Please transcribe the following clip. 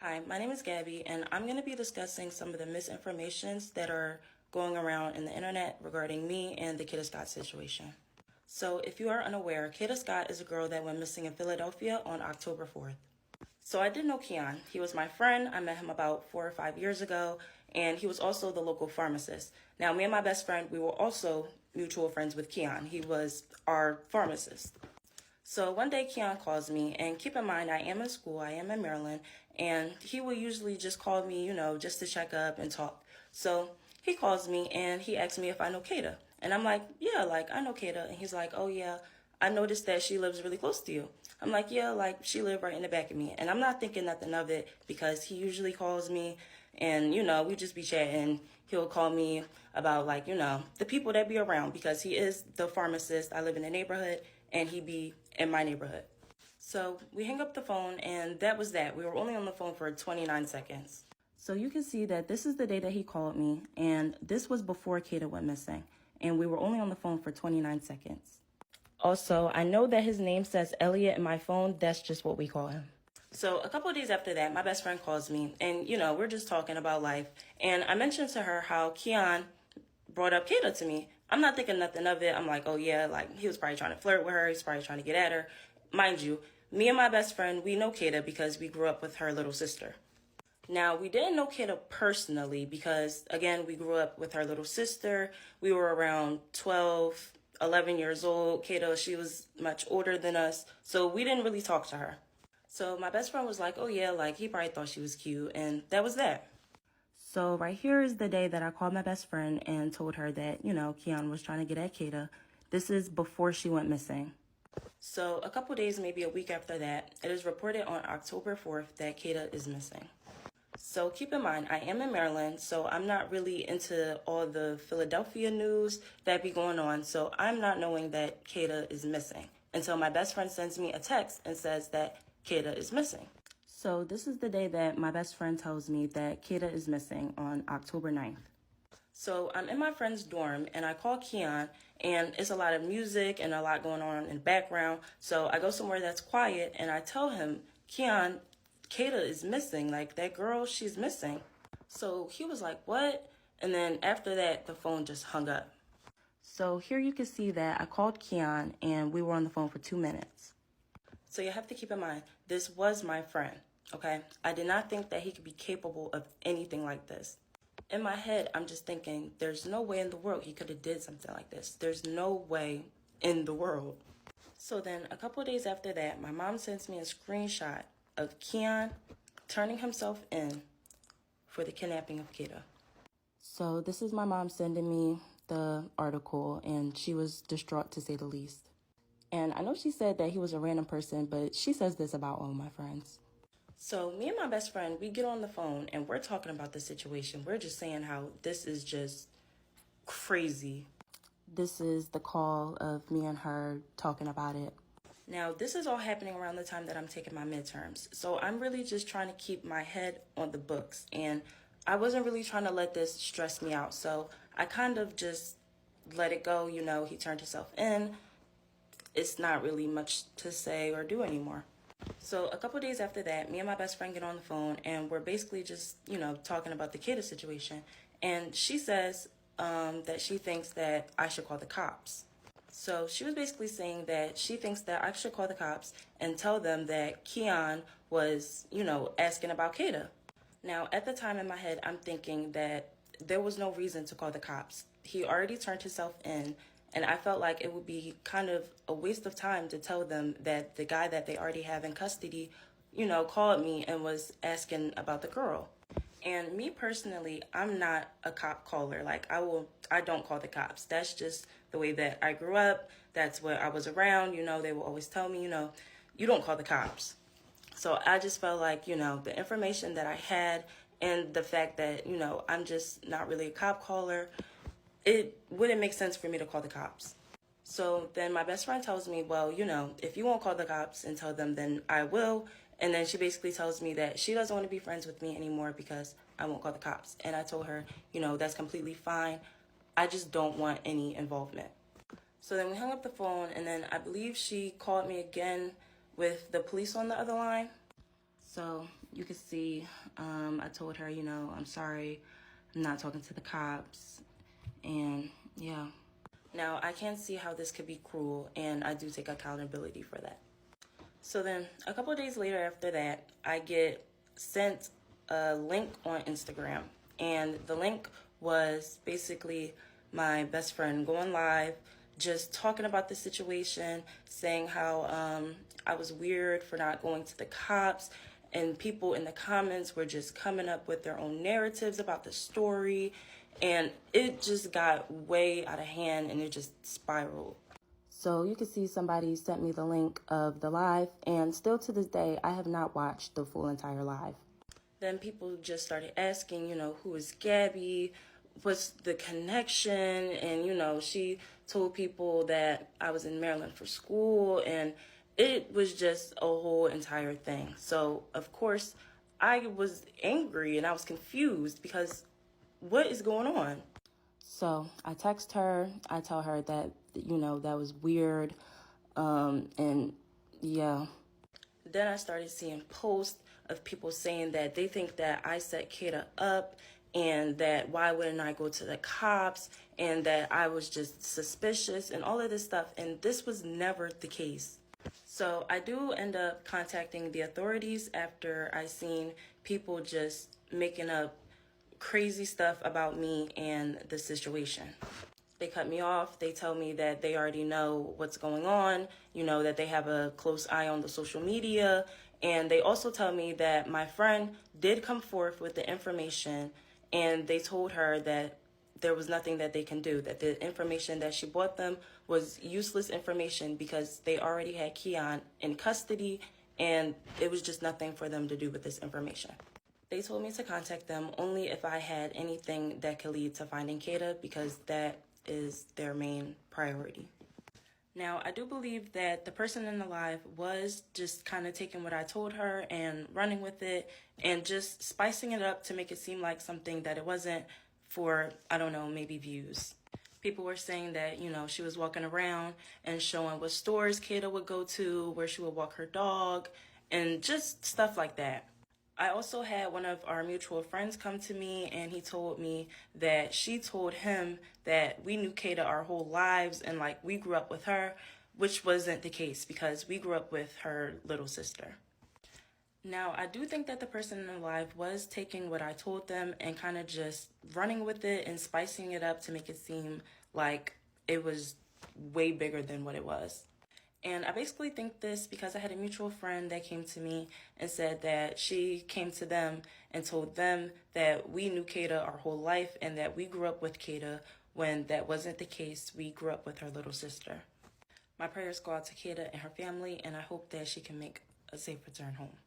Hi, my name is Gabby, and I'm going to be discussing some of the misinformations that are going around in the internet regarding me and the Kada Scott situation. So, if you are unaware, Kada Scott is a girl that went missing in Philadelphia on October 4th. So, I did know Keon. He was my friend. I met him about 4 or 5 years ago, and he was also the local pharmacist. Now, me and my best friend, we were also mutual friends with Keon. He was our pharmacist. So one day Keon calls me, and keep in mind I am in school, I am in Maryland, and he will usually just call me, just to check up and talk. So he calls me and he asks me if I know Kada. And I'm like, yeah, like I know Kada. And he's like, oh yeah, I noticed that she lives really close to you. I'm like, yeah, like she lived right in the back of me. And I'm not thinking nothing of it because he usually calls me and, we just be chatting. He'll call me about the people that be around because he is the pharmacist. I live in the neighborhood and he be in my neighborhood. So we hang up the phone and that was that. We were only on the phone for 29 seconds. So you can see that this is the day that he called me and this was before Kada went missing. And we were only on the phone for 29 seconds. Also, I know that his name says Elliot in my phone. That's just what we call him. So a couple of days after that, my best friend calls me and, we're just talking about life. And I mentioned to her how Keon brought up Kada to me. I'm not thinking nothing of it. I'm like, oh yeah, like he was probably trying to flirt with her. He's probably trying to get at her. Mind you, me and my best friend, we know Kada because we grew up with her little sister. Now, we didn't know Kada personally because, again, we grew up with her little sister. We were around 12, 11 years old. Kada, she was much older than us, so we didn't really talk to her. So my best friend was like, oh yeah, like he probably thought she was cute, and that was that. So right here is the day that I called my best friend and told her that, Keon was trying to get at Kada. This is before she went missing. So a couple days, maybe a week after that, it is reported on October 4th that Kada is missing. So keep in mind, I am in Maryland, so I'm not really into all the Philadelphia news that be going on. So I'm not knowing that Kada is missing until my best friend sends me a text and says that Kada is missing. So this is the day that my best friend tells me that Kada is missing on October 9th. So I'm in my friend's dorm and I call Keon and it's a lot of music and a lot going on in the background. So I go somewhere that's quiet and I tell him, Keon, Kada is missing. Like that girl, she's missing. So he was like, what? And then after that, the phone just hung up. So here you can see that I called Keon and we were on the phone for 2 minutes. So you have to keep in mind, this was my friend, okay? I did not think that he could be capable of anything like this. In my head, I'm just thinking, there's no way in the world he could have did something like this. There's no way in the world. So then a couple of days after that, my mom sends me a screenshot of Keon turning himself in for the kidnapping of Kada. So this is my mom sending me the article, and she was distraught to say the least. And I know she said that he was a random person, but she says this about all of my friends. So me and my best friend, we get on the phone and we're talking about the situation. We're just saying how this is just crazy. This is the call of me and her talking about it. Now, this is all happening around the time that I'm taking my midterms. So I'm really just trying to keep my head on the books. And I wasn't really trying to let this stress me out. So I kind of just let it go. He turned himself in. It's not really much to say or do anymore. So a couple days after that, me and my best friend get on the phone and we're basically just, talking about the Kada situation. And she says that she thinks that I should call the cops. So she was basically saying that she thinks that I should call the cops and tell them that Keon was, asking about Kada. Now, at the time in my head, I'm thinking that there was no reason to call the cops. He already turned himself in. And I felt like it would be kind of a waste of time to tell them that the guy that they already have in custody, called me and was asking about the girl. And me personally, I'm not a cop caller. Like I don't call the cops. That's just the way that I grew up. That's what I was around. They will always tell me, you don't call the cops. So I just felt like, the information that I had and the fact that, I'm just not really a cop caller, it wouldn't make sense for me to call the cops. So then my best friend tells me, well, if you won't call the cops and tell them, then I will. And then she basically tells me that she doesn't want to be friends with me anymore because I won't call the cops. And I told her, that's completely fine. I just don't want any involvement. So then we hung up the phone, and then I believe she called me again with the police on the other line. So you can see I told her, you know, I'm sorry, I'm not talking to the cops, and yeah. Now, I can see how this could be cruel, and I do take accountability for that. So then, a couple of days later after that, I get sent a link on Instagram, and the link was basically my best friend going live, just talking about the situation, saying how I was weird for not going to the cops, and people in the comments were just coming up with their own narratives about the story, and it just got way out of hand, and it just spiraled. So you can see somebody sent me the link of the live, and still to this day, I have not watched the full entire live. Then people just started asking, you know, who is Gabby? What's the connection? And, you know, she told people that I was in Maryland for school, and it was just a whole entire thing. So, of course, I was angry and I was confused because what is going on? So I text her, I tell her that, you know, that was weird, and yeah. Then I started seeing posts of people saying that they think that I set Kada up, and that why wouldn't I go to the cops, and that I was just suspicious and all of this stuff, and this was never the case. So I do end up contacting the authorities after I seen people just making up crazy stuff about me and the situation. They cut me off. They tell me that they already know what's going on, you know, that they have a close eye on the social media. And they also tell me that my friend did come forth with the information, and they told her that there was nothing that they can do, that the information that she brought them was useless information because they already had Keon in custody, and it was just nothing for them to do with this information. They told me to contact them only if I had anything that could lead to finding Kada, because that is their main priority. Now, I do believe that the person in the live was just kind of taking what I told her and running with it and just spicing it up to make it seem like something that it wasn't, for, I don't know, maybe views. People were saying that, you know, she was walking around and showing what stores Kada would go to, where she would walk her dog, and just stuff like that. I also had one of our mutual friends come to me, and he told me that she told him that we knew Kada our whole lives and like we grew up with her, which wasn't the case because we grew up with her little sister. Now, I do think that the person in the live was taking what I told them and kind of just running with it and spicing it up to make it seem like it was way bigger than what it was. And I basically think this because I had a mutual friend that came to me and said that she came to them and told them that we knew Kada our whole life and that we grew up with Kada, when that wasn't the case. We grew up with her little sister. My prayers go out to Kada and her family, and I hope that she can make a safe return home.